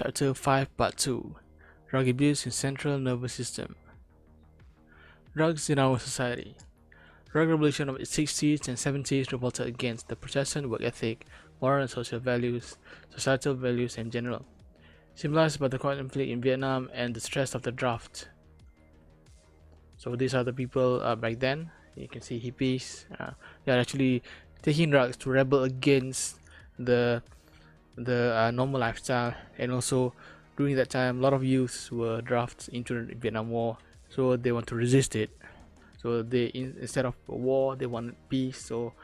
Chapter 5 Part 2 Drug Abuse in Central Nervous System. Drugs in our society. Drug revolution of the 60s and 70s revolted against the Protestant work ethic, moral and social values, societal values in general, symbolized by the conflict in Vietnam and the stress of the draft. So these are the people back then. You can see hippies. They are actually taking drugs to rebel against the normal lifestyle, and also during that time a lot of youths were drafted into the Vietnam War, so they want to resist it. So they instead of war they wanted peace. So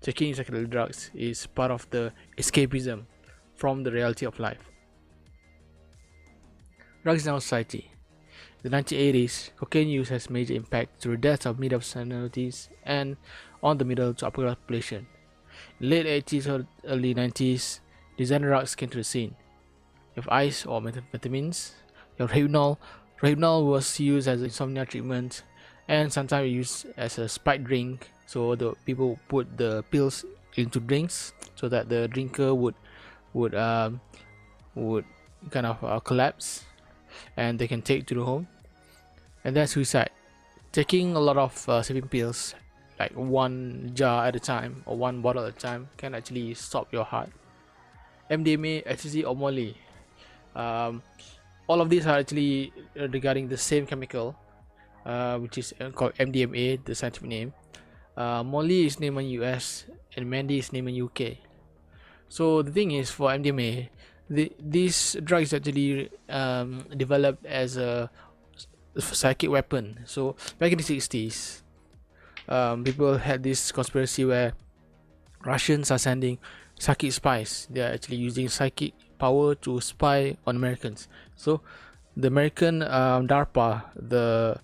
taking psychedelic drugs is part of the escapism from the reality of life. Drugs in our society. In the 1980s, cocaine use has major impact through the deaths of middle personalities and on the middle to upper class population. In late 80s or early 90s, designer drugs came to the scene. You have ice or Amphetamines. You have Rohypnol. Rohypnol was used as an insomnia treatment and sometimes used as a spike drink. So the people put the pills into drinks so that the drinker would kind of collapse and they can take to the home. And then suicide. Taking a lot of sleeping pills, like one jar at a time or one bottle at a time, can actually stop your heart. MDMA, ecstasy or Molly. All of these are actually regarding the same chemical, which is called MDMA, the scientific name. Molly is named in US and Mandy is named in UK. So the thing is, for MDMA, this drug is actually developed as a psychic weapon. So back in the 60s, people had this conspiracy where Russians are sending psychic spies. They are actually using psychic power to spy on Americans. So the American DARPA, the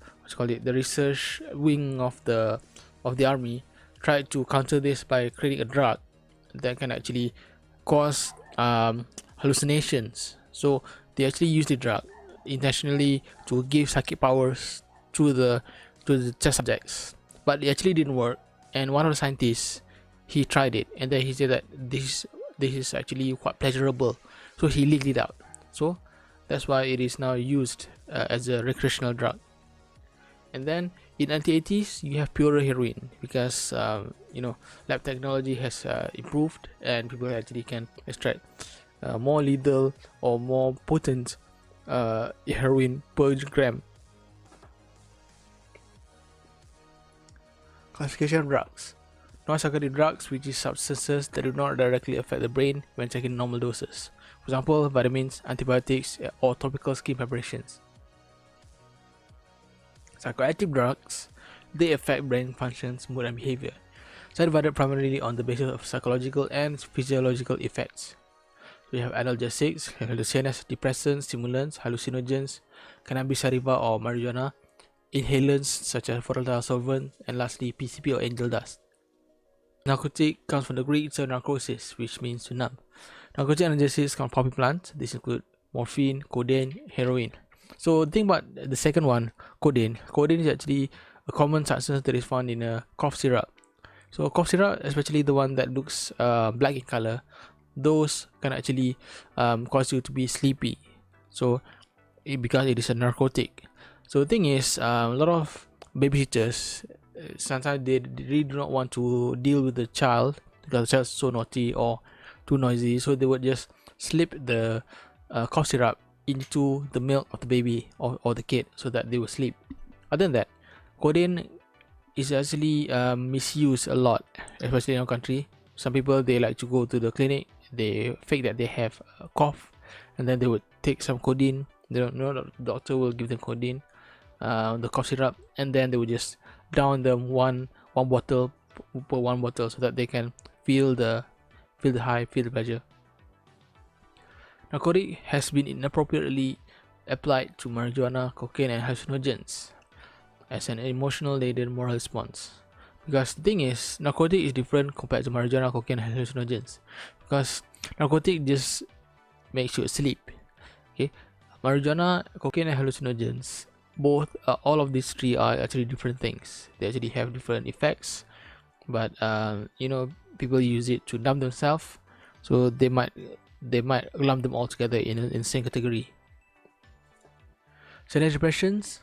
research wing of the army, tried to counter this by creating a drug that can actually cause hallucinations. So they actually use the drug intentionally to give psychic powers to the test subjects, but it actually didn't work. And one of the scientists, he tried it, and then he said that this is actually quite pleasurable, so he leaked it out. So that's why it is now used as a recreational drug. And then in 1980s, you have pure heroin, because lab technology has improved and people actually can extract more lethal or more potent heroin per gram. Classification of drugs. Non-psychotic drugs, which is substances that do not directly affect the brain when taken in normal doses. For example, vitamins, antibiotics, or topical skin preparations. Psychoactive drugs, they affect brain functions, mood, and behavior. They are divided primarily on the basis of psychological and physiological effects. So you have analgesics, you have the CNS Depressants, stimulants, hallucinogens, cannabis sativa or marijuana, inhalants such as volatile solvent, and lastly PCP or angel dust. Narcotic comes from the Greek term narcosis, which means to numb. Narcotic analgesics come from poppy plants. These include morphine, codeine, heroin. So the thing about the second one, codeine. Codeine is actually a common substance that is found in a cough syrup. So cough syrup, especially the one that looks black in color, those can actually cause you to be sleepy. So because it is a narcotic. So the thing is, a lot of babysitters, sometimes they really do not want to deal with the child because the child is so naughty or too noisy, so they would just slip the cough syrup into the milk of the baby or the kid so that they will sleep. Other than that, codeine is actually misused a lot, especially in our country. Some people, they like to go to the clinic, they fake that they have a cough, and then they would take some codeine. They don't know, the doctor will give them codeine, the cough syrup, and then they would just down them one bottle per one bottle so that they can feel the high, feel the pleasure. Narcotic has been inappropriately applied to marijuana, cocaine, and hallucinogens as an emotional laden moral response. Because the thing is, narcotic is different compared to marijuana, cocaine, and hallucinogens. Because narcotic just makes you sleep. Okay, marijuana, cocaine, and hallucinogens, both all of these three are actually different things. They actually have different effects, but people use it to numb themselves, so they might they might lump them all together in the same category. So depressions,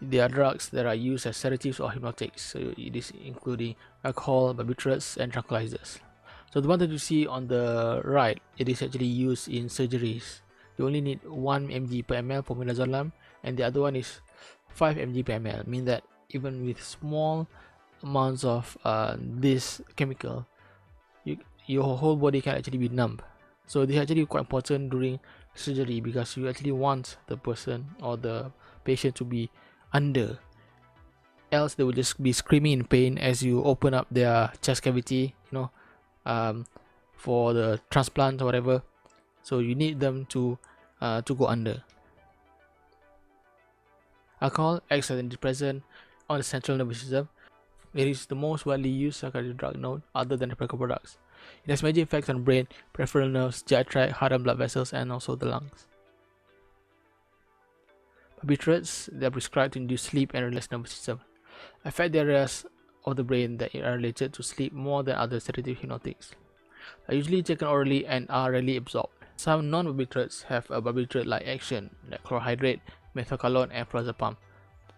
they are drugs that are used as sedatives or hypnotics. So it is including alcohol, barbiturates, and tranquilizers. So the one that you see on the right, it is actually used in surgeries. You only need 1 mg per ml for midazolam, and the other one is 5 mg per ml, meaning that even with small amounts of this chemical, your whole body can actually be numb. So this is actually quite important during surgery, because you actually want the person or the patient to be under, else they will just be screaming in pain as you open up their chest cavity, for the transplant or whatever. So you need them to go under. Alcohol acts as a depressant on the central nervous system. It is the most widely used psychoactive drug known other than tobacco products. It has major effects on brain, peripheral nerves, GI tract, heart and blood vessels, and also the lungs. Barbiturates, they are prescribed to induce sleep and relax nervous system, affect the areas of the brain that are related to sleep more than other sedative hypnotics. They are usually taken orally and are rarely absorbed. Some non-barbiturates have a barbiturate-like action, like chlorhydrate, methocalone, and flurazepam.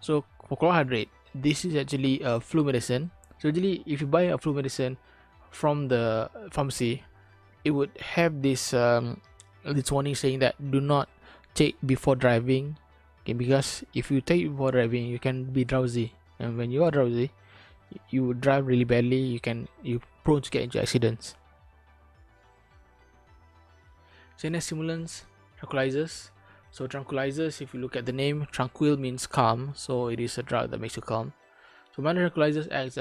So for chlorhydrate, this is actually a flu medicine. So usually if you buy a flu medicine from the pharmacy, it would have this warning saying that do not take before driving, okay, because if you take before driving, you can be drowsy, and when you are drowsy, you would drive really badly. You're prone to get into accidents. CNS Stimulants, tranquilizers. So tranquilizers, if you look at the name, tranquil means calm, so it is a drug that makes you calm. So minor tranquilizers act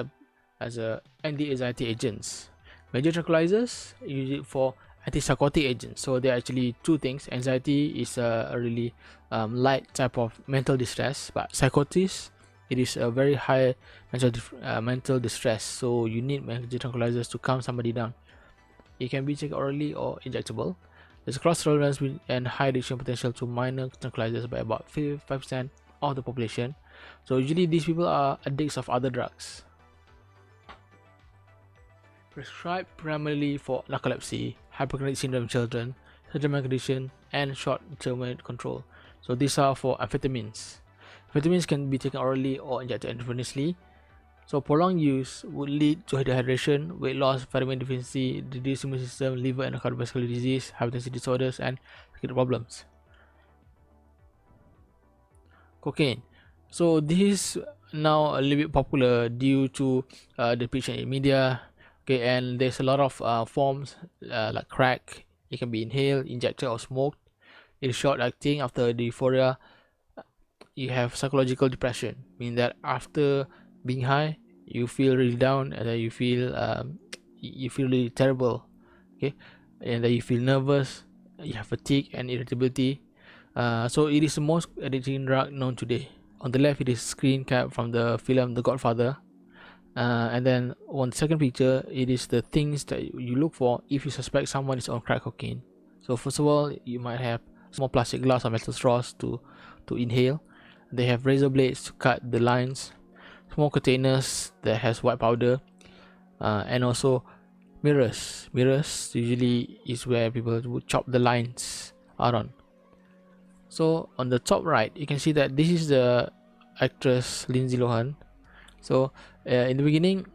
as a anti-anxiety agents. Major tranquilizers used for antipsychotic agents. So there are actually two things. Anxiety is a really light type of mental distress, but psychosis, it is a very high mental distress. So you need major tranquilizers to calm somebody down. It can be taken orally or injectable. There's a cross tolerance and high addiction potential to minor tranquilizers by about 5% of the population. So usually these people are addicts of other drugs. Prescribed primarily for narcolepsy, hypochondriac syndrome in children, certain condition, and short-term control. So these are for amphetamines. Amphetamines can be taken orally or injected intravenously. So prolonged use would lead to dehydration, weight loss, vitamin deficiency, reduced immune system, liver and cardiovascular disease, hypertension disorders, and kidney problems. Cocaine. So this is now a little bit popular due to the picture in media. Okay, and there's a lot of forms like crack. It can be inhaled, injected, or smoked. It is short acting. After the euphoria, you have psychological depression, meaning that after being high, you feel really down, and then you feel really terrible. Okay, and then you feel nervous. You have fatigue and irritability. So it is the most addicting drug known today. On the left, it is screen cap from the film The Godfather. And then on the second picture, it is the things that you look for if you suspect someone is on crack cocaine. So first of all, you might have small plastic glass or metal straws to inhale. They have razor blades to cut the lines, small containers that has white powder, and also mirrors. Mirrors usually is where people would chop the lines out on. So on the top right, you can see that this is the actress Lindsay Lohan. So in the beginning,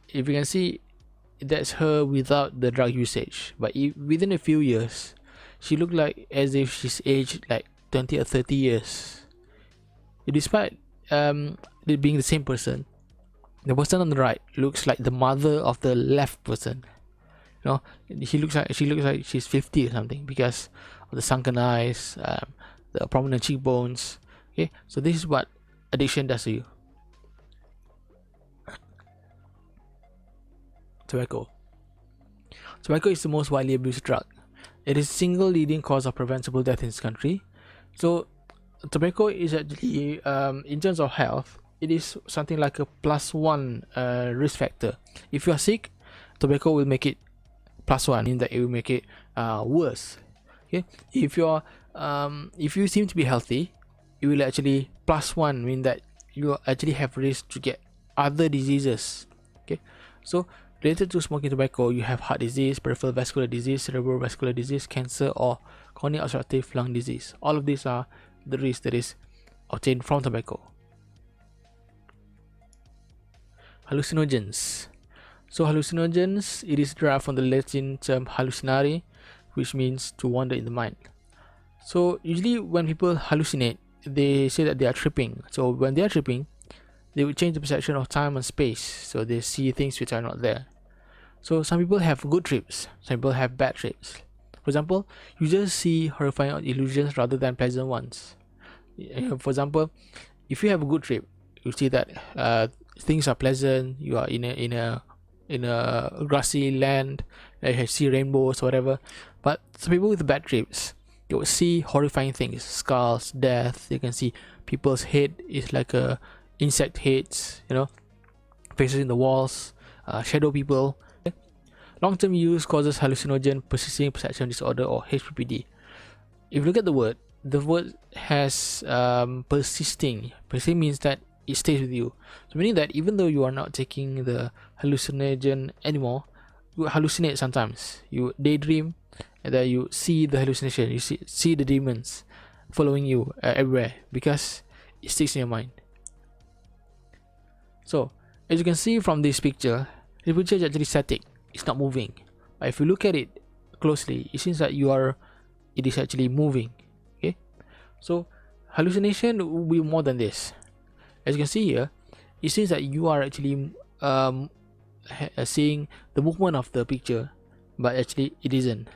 if you can see, that's her without the drug usage, but within a few years, she looked like as if she's aged like 20 or 30 years. Despite it being the same person, the person on the right looks like the mother of the left person. She looks like she's 50 or something because of the sunken eyes, the prominent cheekbones. Okay, so this is what addiction does to you. Tobacco. Tobacco is the most widely abused drug. It is the single leading cause of preventable death in this country. So tobacco is actually, in terms of health, it is something like a +1 risk factor. If you are sick, tobacco will make it +1, meaning that it will make it worse. Okay, if you seem to be healthy, it will actually +1, mean that you actually have risk to get other diseases. Okay, so related to smoking tobacco, you have heart disease, peripheral vascular disease, cerebral vascular disease, cancer, or chronic obstructive lung disease. All of these are the risks that is obtained from tobacco. Hallucinogens. So hallucinogens, it is derived from the Latin term hallucinare, which means to wander in the mind. So usually when people hallucinate, they say that they are tripping. So when they are tripping, they would change the perception of time and space, so they see things which are not there. So some people have good trips, some people have bad trips. For example, you just see horrifying illusions rather than pleasant ones. For example, if you have a good trip, you see that things are pleasant, you are in a grassy land, you see rainbows or whatever. But some people with bad trips, you will see horrifying things, skulls, death. You can see people's head is like a insect heads, faces in the walls, shadow people. Long-term use causes hallucinogen persisting perception disorder, or HPPD. If you look at the word has persisting. Persisting means that it stays with you. So meaning that even though you are not taking the hallucinogen anymore, you hallucinate sometimes. You daydream, and then you see the hallucination. You see the demons following you everywhere because it sticks in your mind. So as you can see from this picture, the picture is actually static. It's not moving. But if you look at it closely, it seems that it is actually moving. Okay, so hallucination will be more than this. As you can see here, it seems that you are actually seeing the movement of the picture, but actually it isn't.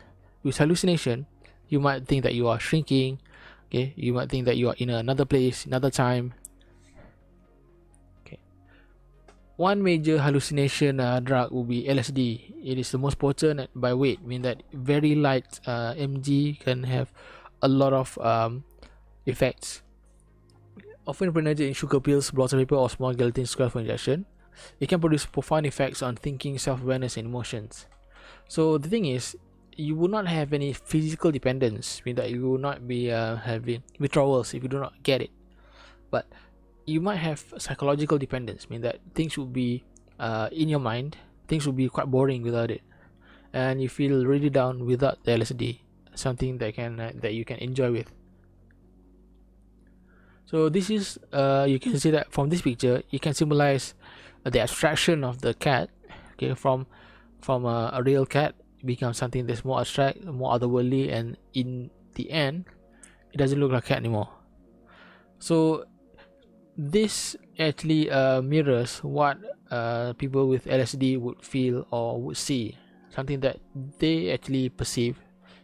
With hallucination, you might think that you are shrinking. Okay, you might think that you are in another place, another time. One major hallucination drug will be LSD. It is the most potent by weight, meaning that very light mg can have a lot of effects. Often printed in sugar pills, blotter paper, or small gelatin squares for injection, it can produce profound effects on thinking, self-awareness, and emotions. So the thing is, you will not have any physical dependence, meaning that you will not be having withdrawals if you do not get it. But you might have psychological dependence, meaning that things will be in your mind, things will be quite boring without it, and you feel really down without the LSD, something that you can enjoy with. So this is you can see that from this picture, it can symbolize the abstraction of the cat. Okay, from a real cat, it becomes something that's more abstract, more otherworldly, and in the end, it doesn't look like a cat anymore. So this actually mirrors what people with LSD would feel or would see. Something that they actually perceive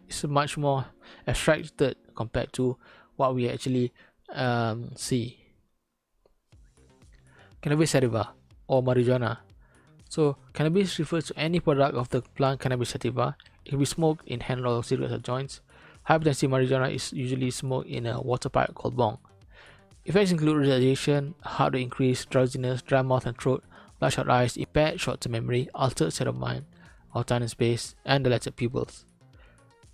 is much more abstracted compared to what we actually see. Cannabis sativa or marijuana. So cannabis refers to any product of the plant Cannabis sativa. It can be smoked in hand rolled cigarettes or joints. High potency marijuana is usually smoked in a water pipe called bong. Effects include relaxation, heart rate increase, drowsiness, dry mouth and throat, bloodshot eyes, impaired short-term memory, altered state of mind, or time and space, and dilated pupils.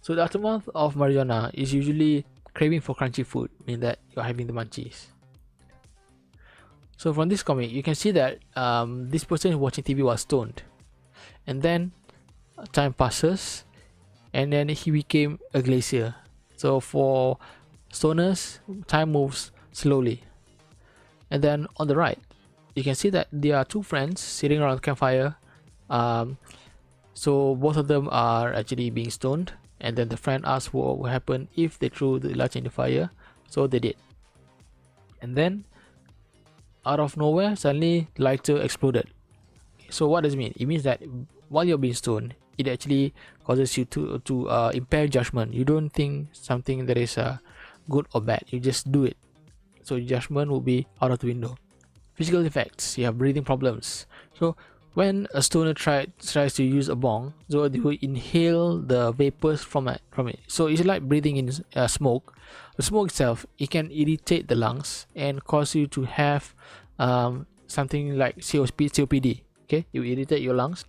So the aftermath of marijuana is usually craving for crunchy food, meaning that you're having the munchies. So from this comic, you can see that this person watching TV was stoned, and then time passes, and then he became a glacier. So for stoners, time moves slowly. And then on the right, you can see that there are two friends sitting around the campfire. So both of them are actually being stoned, and then the friend asked what would happen if they threw the lighter in the fire. So they did, and then out of nowhere, suddenly the lighter exploded. So what does it mean? It means that while you're being stoned, it actually causes you to impair judgment. You don't think something that is good or bad, you just do it. So judgment will be out of the window. Physical effects: you have breathing problems. So when a stoner tries to use a bong, so they will inhale the vapors from it. So it's like breathing in smoke. The smoke itself, it can irritate the lungs and cause you to have something like COPD. Okay, it will irritate your lungs,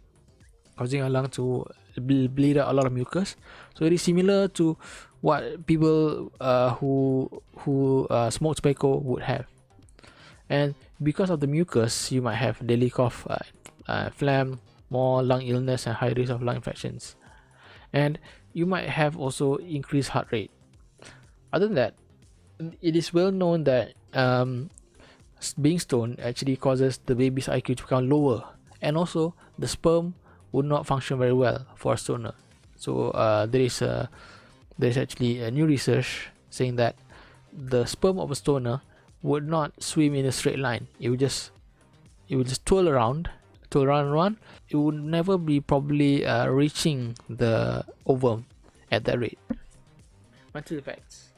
causing your lung to bleed out a lot of mucus. So it is similar to what people who smoke tobacco would have. And because of the mucus, you might have daily cough, phlegm, more lung illness and high risk of lung infections. And you might have also increased heart rate. Other than that, it is well known that being stoned actually causes the baby's IQ to become lower, and also the sperm would not function very well for a stoner. So there is actually a new research saying that the sperm of a stoner would not swim in a straight line. It would just twirl around, and around. It would never be probably reaching the ovum at that rate. Mental effects.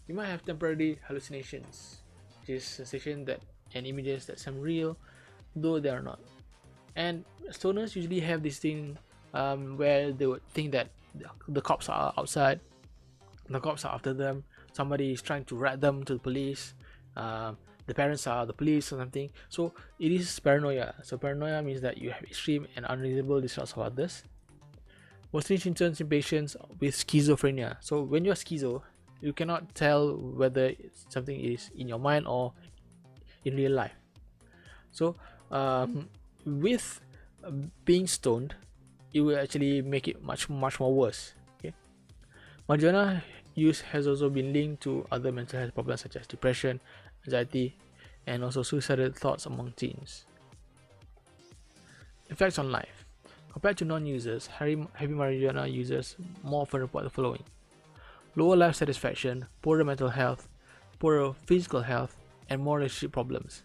You might have temporary hallucinations, which is sensation that and images that seem real, though they are not. And stoners usually have this thing where they would think that the cops are outside, the cops are after them, somebody is trying to rat them to the police, the parents are the police or something. So it is paranoia. So paranoia means that you have extreme and unreasonable distrust of others. Mostly symptoms in patients with schizophrenia. So when you're schizo, you cannot tell whether something is in your mind or in real life. So with being stoned, it will actually make it much more worse. Okay, marijuana use has also been linked to other mental health problems such as depression, anxiety, and also suicidal thoughts among teens. Effects on life. Compared to non-users, heavy marijuana users more often report the following: lower life satisfaction, poorer mental health, poorer physical health, and more relationship problems.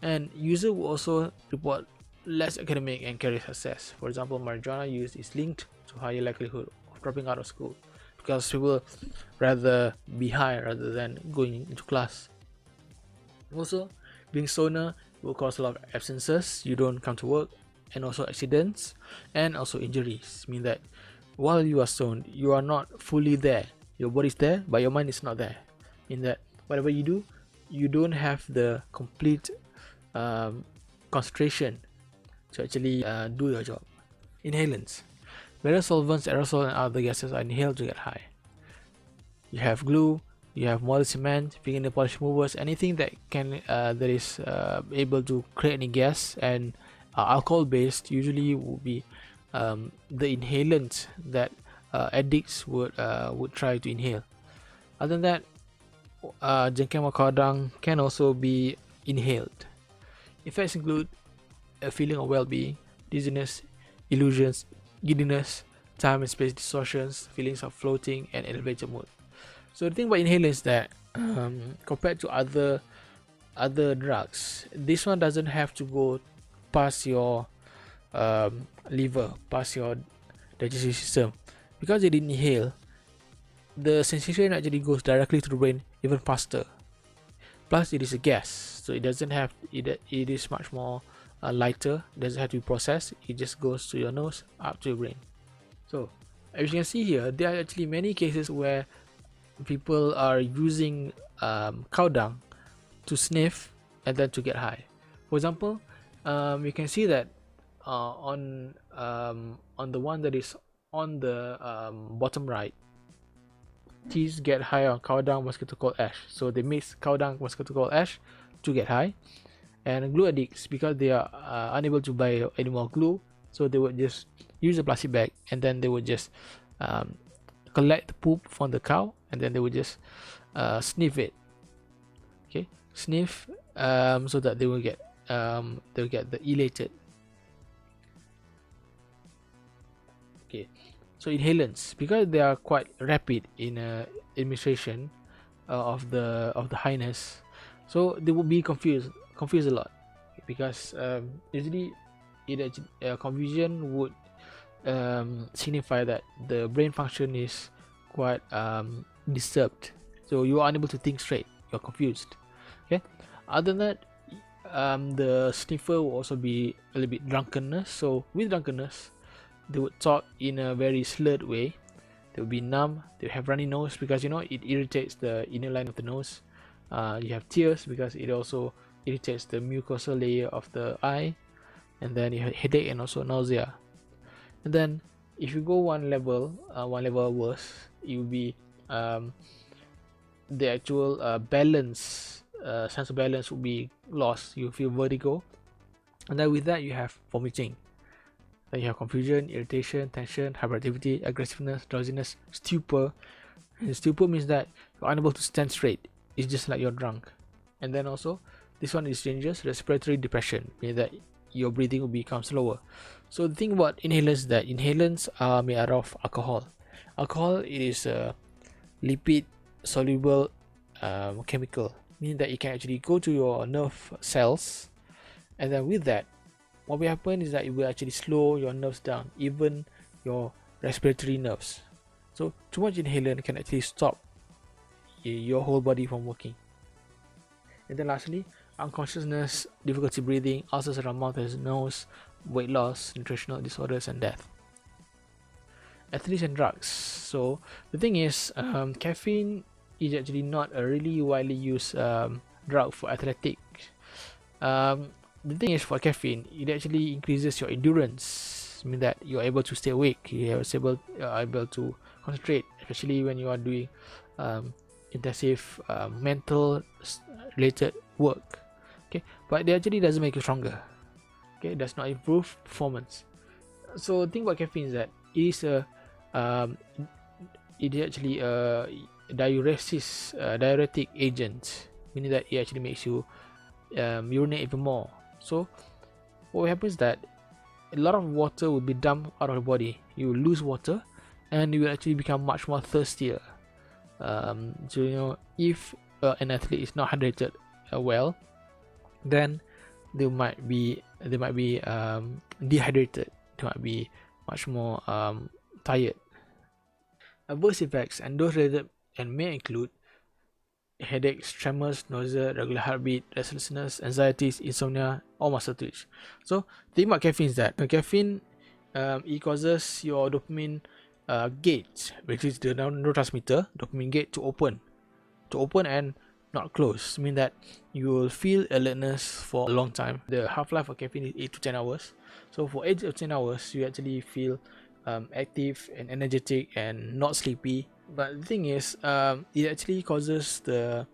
And users will also report less academic and career success. For example, marijuana use is linked to higher likelihood of dropping out of school because people rather be high rather than going into class. Also, being stoner will cause a lot of absences. You don't come to work, and also accidents, and also injuries. Mean that while you are stoned, you are not fully there. Your body is there, but your mind is not there. In that whatever you do, you don't have the complete concentration to actually do your job. Inhalants. Various solvents, aerosol, and other gases are inhaled to get high. You have glue, you have molded cement, fingernail polish removers, anything that can that is able to create any gas, and alcohol based usually would be the inhalant that addicts would try to inhale. Other than that, jengkang wakadang can also be inhaled. Effects include a feeling of well-being, dizziness, illusions, giddiness, time and space distortions, feelings of floating, and elevated mood. So the thing about inhalant is that compared to other drugs, this one doesn't have to go past your liver, past your digestive system, because it inhale. The sensation actually goes directly to the brain even faster. Plus, it is a gas, so it doesn't have it. It is much more lighter. It doesn't have to be processed. It just goes to your nose up to your brain. So, as you can see here, there are actually many cases where people are using cow dung to sniff and then to get high. For example, you can see that on the one that is on the bottom right, thieves get high on cow dung mosquito coil ash. So they mix cow dung mosquito coil ash to get high. And glue addicts, because they are unable to buy any more glue, so they would just use a plastic bag, and then they would just collect the poop from the cow, and then they would just sniff it. Okay, sniff so that they will get the elated. Okay, so inhalants, because they are quite rapid in administration of the highness, so they will be confused a lot, because usually confusion would signify that the brain function is quite disturbed, so you are unable to think straight, you're confused. Okay, other than that, the sniffer will also be a little bit drunkenness. So with drunkenness, they would talk in a very slurred way, they will be numb, they have runny nose because it irritates the inner line of the nose. You have tears because it also irritates the mucosal layer of the eye, and then you have headache and also nausea. And then if you go one level worse, it will be the actual balance, sense of balance will be lost. You feel vertigo, and then with that you have vomiting. Then you have confusion, irritation, tension, hyperactivity, aggressiveness, drowsiness, stupor. And stupor means that you're unable to stand straight. It's just like you're drunk. And then also, this one is dangerous, respiratory depression, meaning that your breathing will become slower. So the thing about inhalants is that inhalants are made out of alcohol. Alcohol, it is a lipid soluble chemical, meaning that it can actually go to your nerve cells, and then with that, what will happen is that it will actually slow your nerves down, even your respiratory nerves. So too much inhalant can actually stop your whole body from working. And then lastly, unconsciousness, difficulty breathing, ulcers around mouth and nose, weight loss, nutritional disorders, and death. Athletes and drugs. So the thing is, caffeine is actually not a really widely used drug for athletics. The thing is, for caffeine, it actually increases your endurance, meaning that you're able to stay awake, you're able to concentrate, especially when you are doing intensive mental related work. Okay, but it actually doesn't make you stronger. Okay, it does not improve performance. So the thing about caffeine is that it is actually a diuretic agent, meaning that it actually makes you urinate even more. So what happens is that a lot of water will be dumped out of the body. You will lose water, and you will actually become much more thirstier. So if an athlete is not hydrated well, then they might be dehydrated. They might be much more tired. Adverse effects, and those related and may include headaches, tremors, nausea, regular heartbeat, restlessness, anxieties, insomnia, or muscle twitch. So the thing about caffeine is that caffeine it causes your dopamine gate, which is the neurotransmitter dopamine gate, to open and not close, mean that you will feel alertness for a long time. The half-life of caffeine is 8 to 10 hours. So for 8 to 10 hours, you actually feel active and energetic and not sleepy. But the thing is, it actually causes the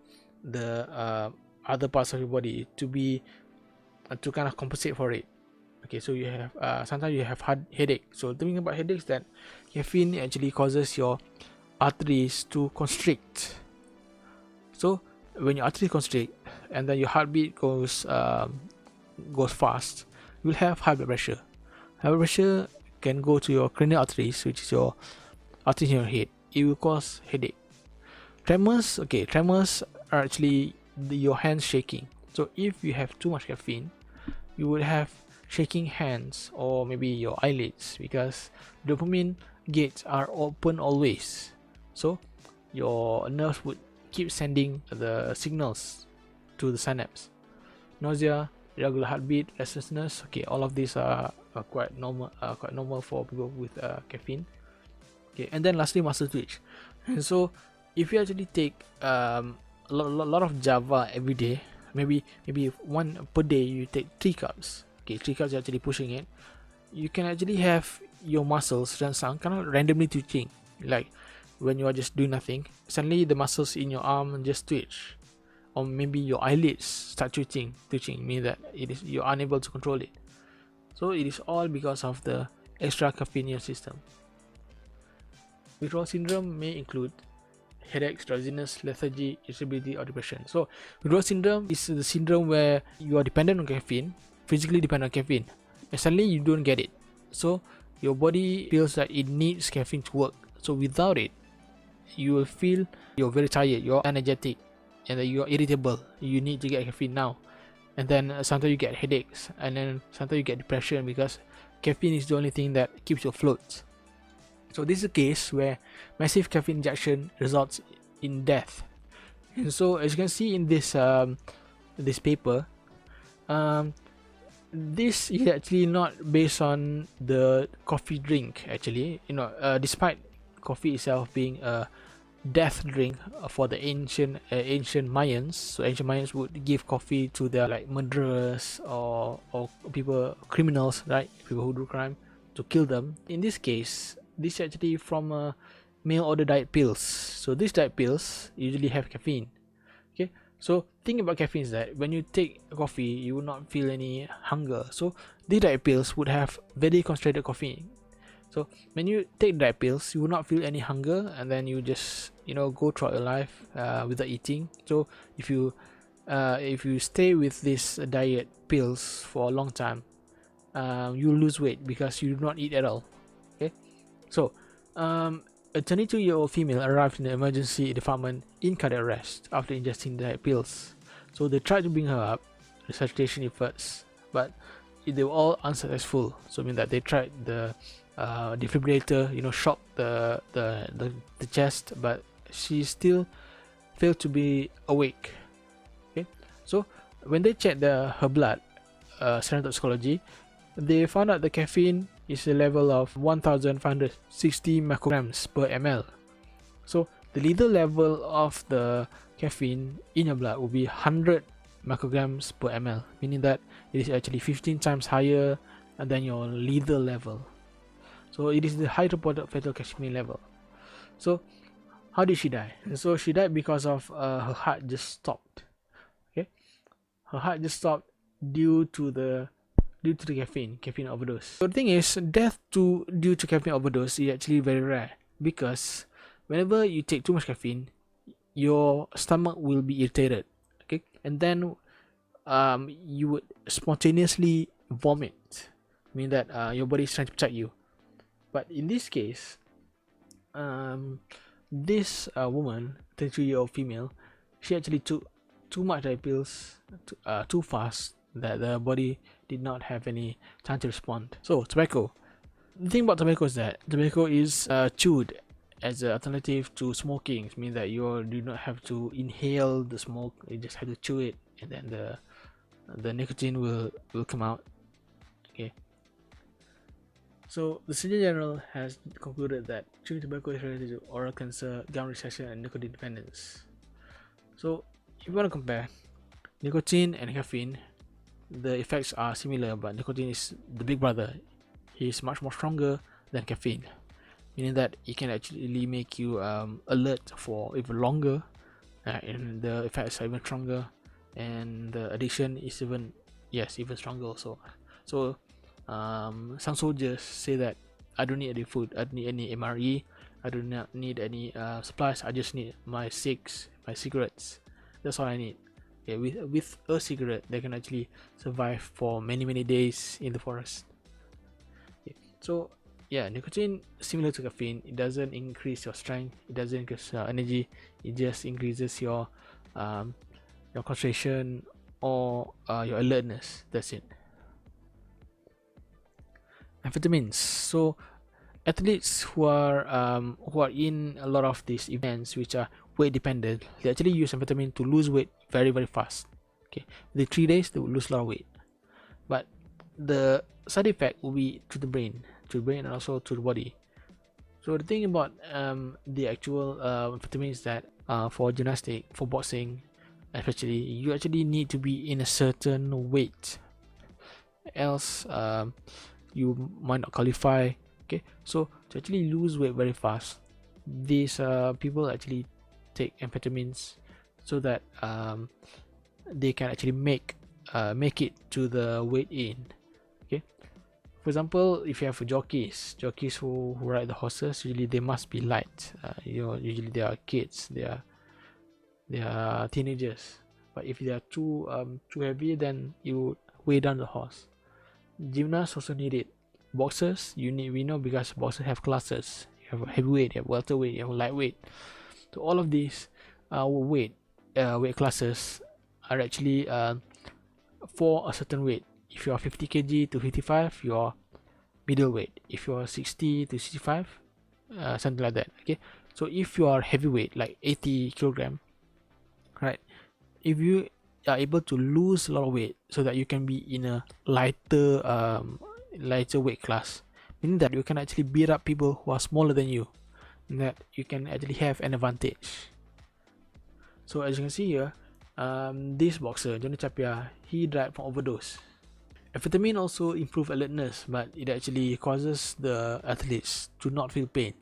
other parts of your body to be to kind of compensate for it. Okay, so you have sometimes you have headache. So the thing about headaches, that caffeine actually causes your arteries to constrict. So when your arteries constrict and then your heartbeat goes fast, you will have high blood pressure. High blood pressure can go to your cranial arteries, which is your arteries in your head. It will cause headache. Tremors are actually your hands shaking. So if you have too much caffeine, you will have shaking hands or maybe your eyelids, because dopamine gates are open always. So your nerves would keep sending the signals to the synapse. Nausea, irregular heartbeat, restlessness. Okay, all of these are quite normal for people with caffeine. Okay, and then lastly, muscle twitch. And so if you actually take a lot of Java every day, maybe one per day, you take 3 cups. Okay, 3 cups, you're actually pushing it. You can actually have your muscles kind of randomly twitching, like when you are just doing nothing, suddenly the muscles in your arm just twitch, or maybe your eyelids start twitching, meaning that you're unable to control it. So it is all because of the extra caffeine in your system. Withdrawal syndrome may include headaches, drowsiness, lethargy, irritability, or depression. So withdrawal syndrome is the syndrome where you are dependent on caffeine, physically dependent on caffeine, and suddenly you don't get it. So your body feels that it needs caffeine to work. So without it, you will feel you're very tired, you're energetic, and that you're irritable. You need to get caffeine now. And then sometimes you get headaches, and then sometimes you get depression, because caffeine is the only thing that keeps you afloat. So this is a case where massive caffeine injection results in death. And so as you can see in this this paper, this is actually not based on the coffee drink. Actually, despite coffee itself being a death drink for the ancient Mayans. So ancient Mayans would give coffee to their murderers or people, criminals, right? People who do crime, to kill them. In this case, this is actually from mail order diet pills. So these diet pills usually have caffeine. Okay, So think about caffeine is that when you take coffee, you will not feel any hunger. So these diet pills would have very concentrated caffeine. So when you take diet pills, you will not feel any hunger, and then you just go throughout your life without eating. So if you stay with this diet pills for a long time, you lose weight because you do not eat at all. Okay, so a 22-year-old female arrived in the emergency department in cardiac arrest after ingesting the diet pills. So they tried to bring her up, resuscitation efforts, but they were all unsuccessful. So I mean that they tried the defibrillator, shock the chest, but she still failed to be awake. Okay, so when they checked her blood, serotoxicology, they found out the caffeine is a level of 1560 micrograms per ml. So the lethal level of the caffeine in your blood will be 100 micrograms per ml, meaning that it is actually 15 times higher than your lethal level. So it is the high reported fatal caffeine level. So how did she die? So she died because of her heart just stopped. Okay, her heart just stopped due to the caffeine overdose. So the thing is, death due to caffeine overdose is actually very rare, because whenever you take too much caffeine, your stomach will be irritated. Okay, and then you would spontaneously vomit, meaning that your body is trying to protect you. But in this case, this woman, 32-year-old female, she actually took too much diet pills too fast, that the body did not have any time to respond. So tobacco. The thing about tobacco is that tobacco is chewed as an alternative to smoking. It means that you do not have to inhale the smoke, you just have to chew it, and then the nicotine will come out. Okay. So the Surgeon General has concluded that chewing tobacco is related to oral cancer, gum recession, and nicotine dependence. So if you want to compare nicotine and caffeine, the effects are similar, but nicotine is the big brother. He is much more stronger than caffeine, meaning that it can actually make you alert for even longer, and the effects are even stronger, and the addiction is even stronger also. So some soldiers say that I don't need any food, I don't need any MRE, I do not need any supplies, I just need my cigarettes. That's all I need. Okay, with a cigarette, they can actually survive for many days in the forest. Okay, so yeah, nicotine similar to caffeine. It doesn't increase your strength, it doesn't increase your energy, it just increases your concentration or your alertness. That's it. Amphetamines. So athletes who are in a lot of these events which are weight dependent, they actually use amphetamine to lose weight very fast. Okay, within 3 days they will lose a lot of weight, but the side effect will be to the brain and also to the body. So the thing about the actual amphetamine is that for gymnastic, for boxing especially, you actually need to be in a certain weight, else you might not qualify. Okay, so to actually lose weight very fast, these people actually take amphetamines so that they can actually make it to the weight in. Okay, for example, if you have jockeys who ride the horses, usually they must be light. Usually they are kids, they are teenagers, but if they are too heavy, then you weigh down the horse. Gymnasts also need it. Boxers, we know, because boxers have classes. You have heavyweight, you have welterweight, you have lightweight. So all of these weight classes are actually for a certain weight. If you are 50 kg to 55, you are middleweight. If you are 60 to 65, something like that. Okay, so if you are heavyweight, like 80 kg, right, if you are able to lose a lot of weight so that you can be in a lighter weight class, meaning that you can actually beat up people who are smaller than you, and that you can actually have an advantage. So as you can see here, this boxer Johnny Chap, he died from overdose. Amphetamine also improve alertness, but it actually causes the athletes to not feel pain.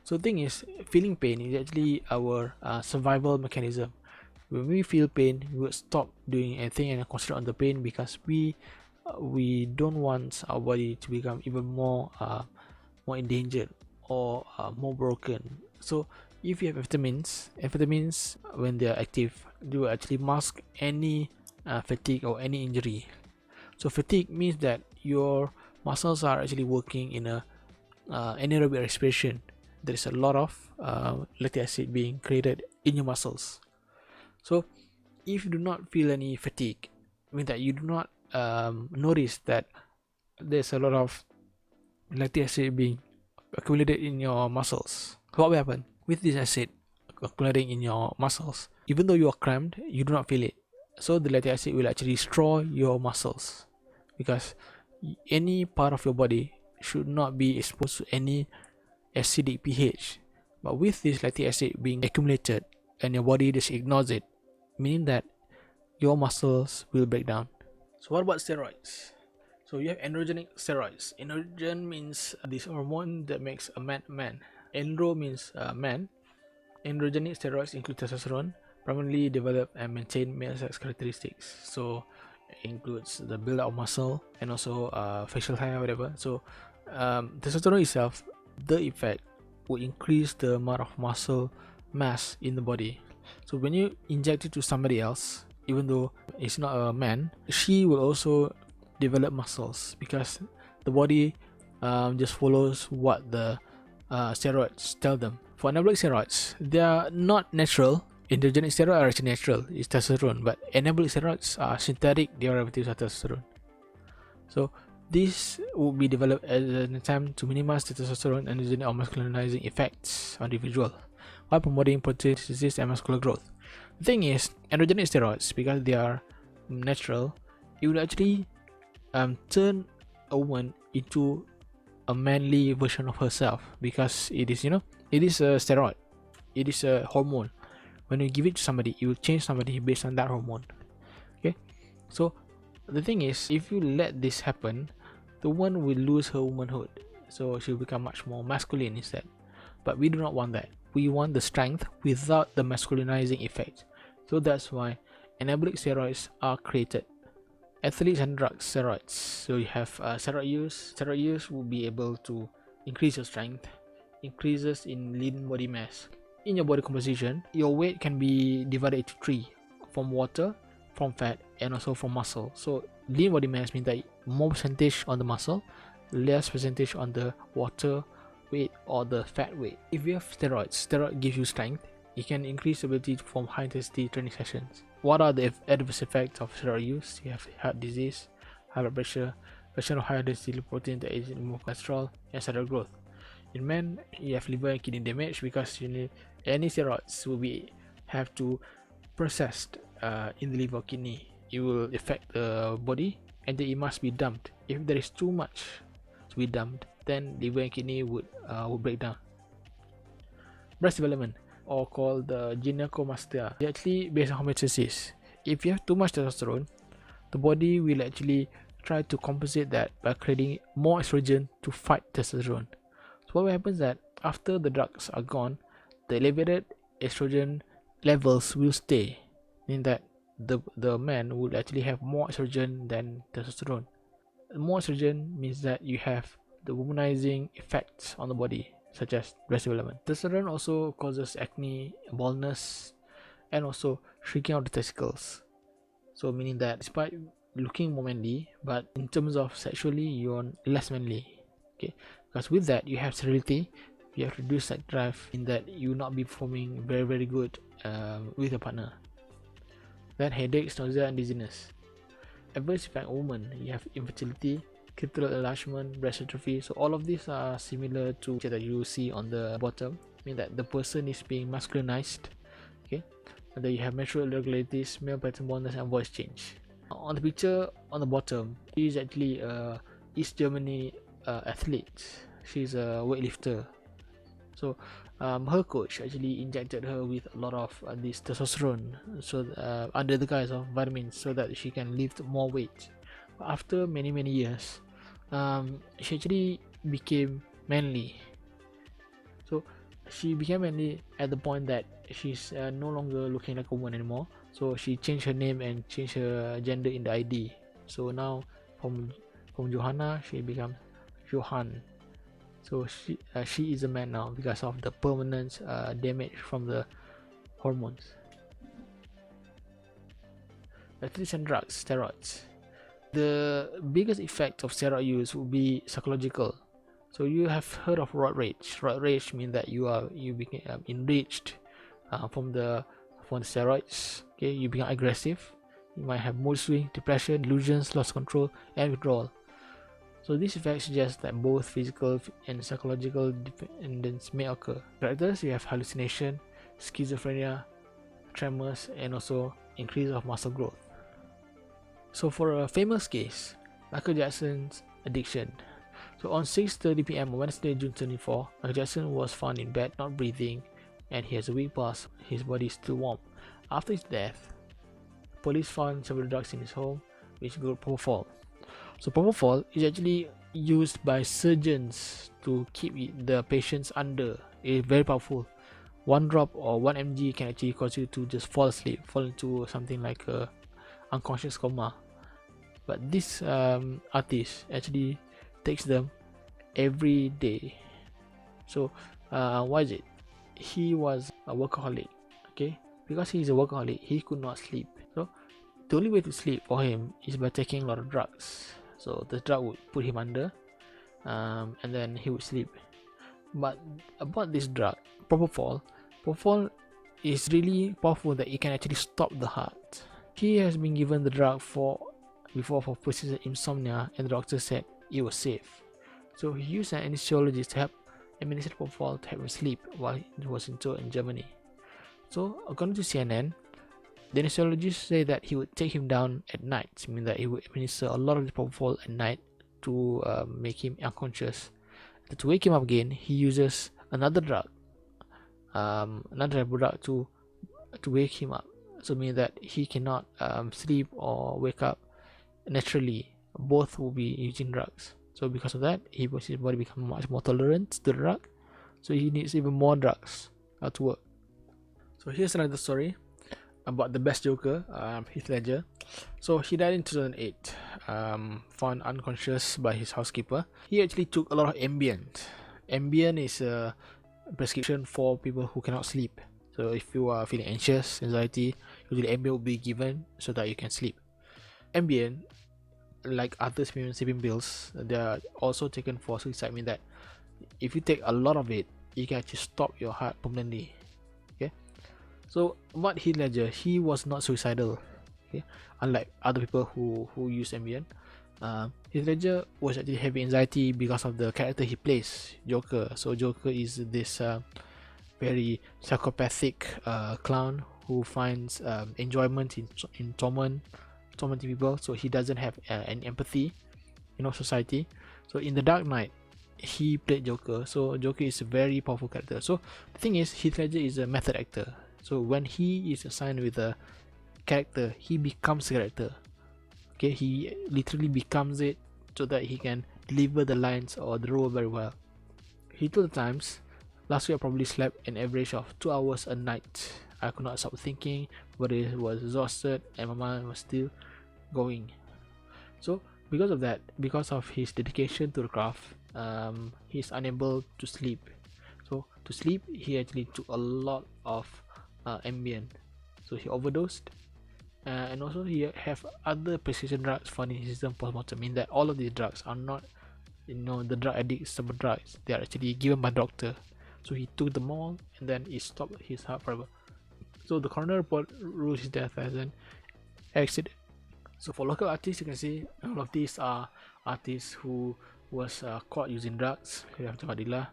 So the thing is, feeling pain is actually our survival mechanism. when we feel pain, we would stop doing anything and concentrate on the pain, because we don't want our body to become even more endangered or more broken. So if you have amphetamines, when they are active, they will actually mask any fatigue or any injury. So fatigue means that your muscles are actually working in a anaerobic respiration. There is a lot of lactic acid being created in your muscles. So if you do not feel any fatigue, means that you do not notice that there's a lot of lactic acid being accumulated in your muscles. So what will happen with this acid accumulating in your muscles? Even though you are cramped, you do not feel it. So the lactic acid will actually destroy your muscles, because any part of your body should not be exposed to any acidic pH. But with this lactic acid being accumulated and your body just ignores it, meaning that your muscles will break down. So what about steroids? So you have androgenic steroids. Androgen means this hormone that makes a man man. Andro means man. Androgenic steroids include testosterone, primarily develop and maintain male sex characteristics. So it includes the build-up of muscle and also facial hair or whatever. So testosterone itself, the effect will increase the amount of muscle mass in the body. So when you inject it to somebody else, even though it's not a man, she will also develop muscles, because the body just follows what the steroids tell them. For anabolic steroids, they are not natural. Androgenic steroids are actually natural, it's testosterone, but anabolic steroids are synthetic derivatives of testosterone. So this will be developed as an attempt to minimize the testosterone androgenic or masculinizing effects on the individual, while promoting protein synthesis and muscular growth. The thing is, androgenic steroids, because they are natural, it will actually turn a woman into a manly version of herself, because it is, it is a steroid, it is a hormone. When you give it to somebody, it will change somebody based on that hormone. Okay, so the thing is, if you let this happen, the woman will lose her womanhood, so she'll become much more masculine instead. But we do not want that. We want the strength without the masculinizing effect. So that's why anabolic steroids are created. Athletes and drugs, steroids. So you have steroid use. Steroid use will be able to increase your strength, increases in lean body mass. In your body composition, your weight can be divided into three: from water, from fat, and also from muscle. So lean body mass means that more percentage on the muscle, less percentage on the water weight or the fat weight. If you have steroids, steroid gives you strength. It can increase the ability to perform high intensity training sessions. What are the adverse effects of steroid use? You have heart disease, high blood pressure, production of high density lipoprotein that is remove cholesterol, and cellular growth. In men, you have liver and kidney damage, because you need any steroids will be have to processed in the liver or kidney. It will affect the body, and then it must be dumped. If there is too much to be dumped, then liver and kidney would break down. Breast development, or called the gynecomastia, is actually based on homeostasis. If you have too much testosterone, the body will actually try to compensate that by creating more estrogen to fight testosterone. So what happens is that after the drugs are gone, the elevated estrogen levels will stay, meaning that the man will actually have more estrogen than testosterone. More estrogen means that you have the womanizing effects on the body, such as breast development. Testosterone also causes acne, baldness, and also shrinking of the testicles. So meaning that despite looking more manly, but in terms of sexually, you're less manly. Okay, because with that you have sterility, you have reduced sex drive, in that you will not be performing very good with your partner. Then headaches, nausea, and dizziness. Adverse effect on women, you have infertility, clitoral enlargement, breast atrophy. So all of these are similar to that you see on the bottom, meaning that the person is being masculinized. Okay, and then you have menstrual irregularities, male pattern baldness, and voice change. On the picture on the bottom, she is actually a East Germany athlete. She's a weightlifter. So her coach actually injected her with a lot of this testosterone, so under the guise of vitamins, so that she can lift more weight. After many years, she actually became manly. So she became manly at the point that she's no longer looking like a woman anymore, So she changed her name and changed her gender in the ID. So now from Johanna she becomes Johan. So she is a man now because of the permanent damage from the hormones. Recreational drugs, steroids. The biggest effect of steroid use would be psychological. So you have heard of roid rage. Roid rage means that you become enraged from the steroids. Okay, you become aggressive. You might have mood swing, depression, delusions, loss of control, and withdrawal. So these effects suggest that both physical and psychological dependence may occur. Characters, you have hallucination, schizophrenia, tremors, and also increase of muscle growth. So for a famous case, Michael Jackson's addiction. So on 6:30 p.m. on Wednesday, June 24, Michael Jackson was found in bed not breathing, and he has a weak pulse. His body is still warm. After his death, police found several drugs in his home, which include propofol. So propofol is actually used by surgeons to keep the patients under. It is very powerful. 1 drop or 1 mg can actually cause you to just fall asleep, fall into something like a unconscious coma. But this artist actually takes them every day. So why is it? He was a workaholic. Okay, because he's a workaholic, he could not sleep. So the only way to sleep for him is by taking a lot of drugs. So the drug would put him under, and then he would sleep. But about this drug, propofol is really powerful that it can actually stop the heart. He has been given the drug before for persistent insomnia, and the doctor said it was safe. So he used an anesthesiologist to help administer propofol to help him sleep while he was in Germany. So according to CNN, the anesthesiologist said that he would take him down at night, meaning that he would administer a lot of the propofol at night to make him unconscious. To wake him up again, he uses another drug, to wake him up. So meaning that he cannot sleep or wake up naturally. Both will be using drugs. So because of that, his body becomes much more tolerant to the drug. So he needs even more drugs to work. So here's another story about the best Joker, Heath Ledger. So he died in 2008, found unconscious by his housekeeper. He actually took a lot of Ambien. Ambien is a prescription for people who cannot sleep. So if you are feeling anxious, anxiety, usually Ambien will be given so that you can sleep. Ambien, like other sleeping pills, they are also taken for suicide, meaning that if you take a lot of it, you can actually stop your heart permanently. Okay, so about Heath Ledger, he was not suicidal. Okay, unlike other people who use Ambien. Heath Ledger was actually having anxiety because of the character he plays, Joker. So Joker is this very psychopathic clown who finds enjoyment in tormenting people. So he doesn't have any empathy in society. So in The Dark Knight, he played Joker. So Joker is a very powerful character. So the thing is, Heath Ledger is a method actor. So when he is assigned with a character, he becomes the character. Okay, he literally becomes it so that he can deliver the lines or the role very well. He told the Times, "Last week I probably slept an average of 2 hours a night. I could not stop thinking, but it was exhausted and my mind was still going." So because of that, because of his dedication to the craft, he's unable to sleep. So to sleep, he actually took a lot of Ambien. So he overdosed, and also he have other prescription drugs found in his system post-mortem. Mean that all of these drugs are not, the drug addicts type of drugs. They are actually given by doctor. So he took them all, and then it stopped his heart forever. So the coroner report rules his death as an accident. So for local artists, you can see all of these are artists who was caught using drugs. You have Jabadillah,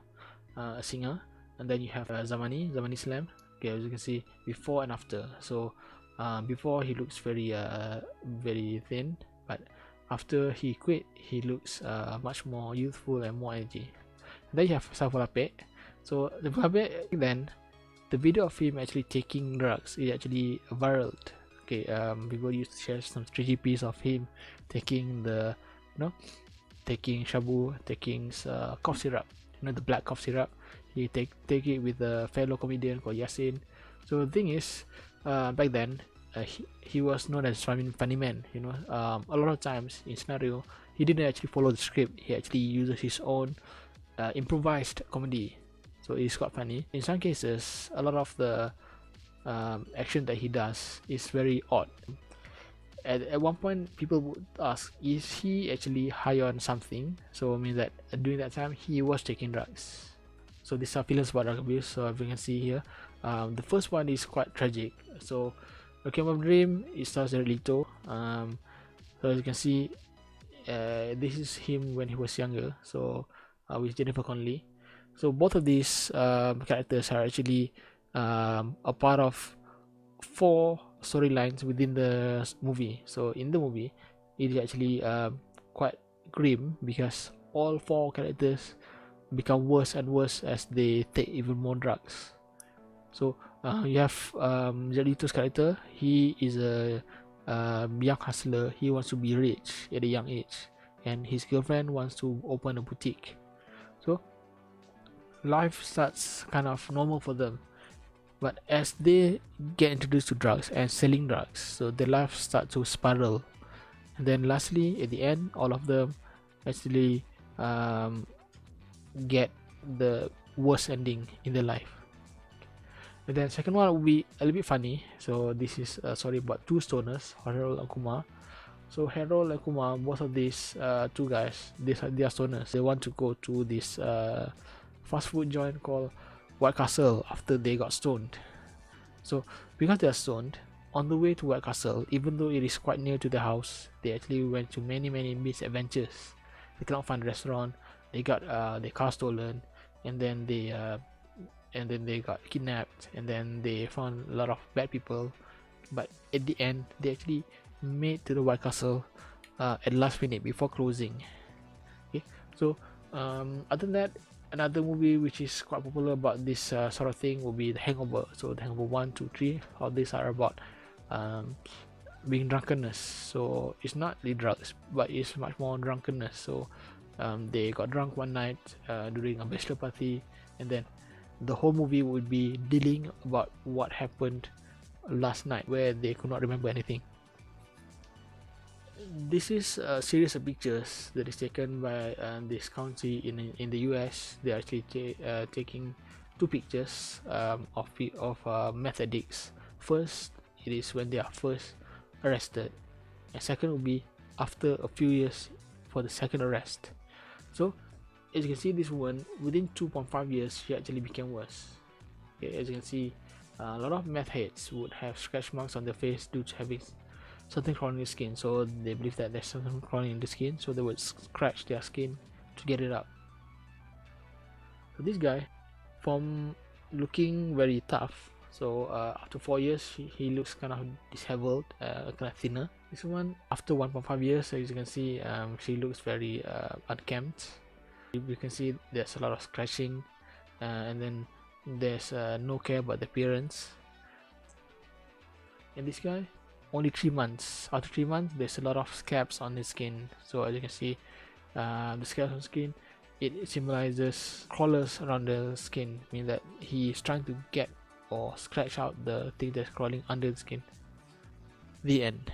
a singer, and then you have Zamani Slam. Okay, as you can see before and after. So before he looks very thin, but after he quit, he looks much more youthful and more energy. And then you have Safolape. So the Folape, then the video of him actually taking drugs is actually viral. Okay, people used to share some 3GPs of him taking taking shabu, taking cough syrup, the black cough syrup. He take it with a fellow comedian called Yasin. So the thing is, back then he was known as funny man. A lot of times in scenario he didn't actually follow the script. He actually uses his own improvised comedy, so it's quite funny. In some cases, a lot of the action that he does is very odd. At one point, people would ask, is he actually high on something? So I mean that during that time he was taking drugs. So these are feelings about drug abuse. So as you can see here, the first one is quite tragic. So Requiem of Dream, it stars Leto. So as you can see, this is him when he was younger. So with Jennifer Connelly. So both of these characters are actually a part of 4 storylines within the movie. So in the movie, it is actually quite grim because all 4 characters become worse and worse as they take even more drugs. So you have Jared Leto's character. He is a young hustler. He wants to be rich at a young age, and his girlfriend wants to open a boutique. So life starts kind of normal for them, but as they get introduced to drugs and selling drugs, so their life starts to spiral. And then lastly, at the end, all of them actually get the worst ending in their life. And then second one will be a little bit funny. So this is a story about 2 stoners, Harold and Kumar. So Harold and Kumar, both of these 2 guys, they are stoners. They want to go to this fast food joint called White Castle after they got stoned. So because they are stoned, on the way to White Castle, even though it is quite near to the house, they actually went to many misadventures. They cannot find a restaurant. They got their car stolen, and then they got kidnapped, and then they found a lot of bad people. But at the end, they actually made to the White Castle at the last minute before closing. Okay, so other than that, another movie which is quite popular about this sort of thing will be The Hangover. So The Hangover 1, 2, 3, all these are about being drunkenness. So it's not really drugs, but it's much more drunkenness. So they got drunk one night during a bachelor party, and then the whole movie would be dealing about what happened last night, where they could not remember anything. This is a series of pictures that is taken by this county in the US. They are actually taking 2 pictures of meth addicts. First, it is when they are first arrested, and second will be after a few years for the second arrest. So as you can see, this woman, within 2.5 years, she actually became worse. Okay, as you can see, a lot of meth heads would have scratch marks on their face due to having something crawling in the skin. So they believe that there's something crawling in the skin, so they would scratch their skin to get it out. So this guy, from looking very tough, so after 4 years he looks kind of disheveled, kind of thinner. This one, after 1.5 years, as you can see, she looks very unkempt. You can see there's a lot of scratching, and then there's no care about the appearance. And this guy, only 3 months. After 3 months, there's a lot of scabs on his skin. So as you can see, the scabs on skin, it symbolizes crawlers around the skin, meaning that he is trying to get or scratch out the thing that's crawling under the skin. The end.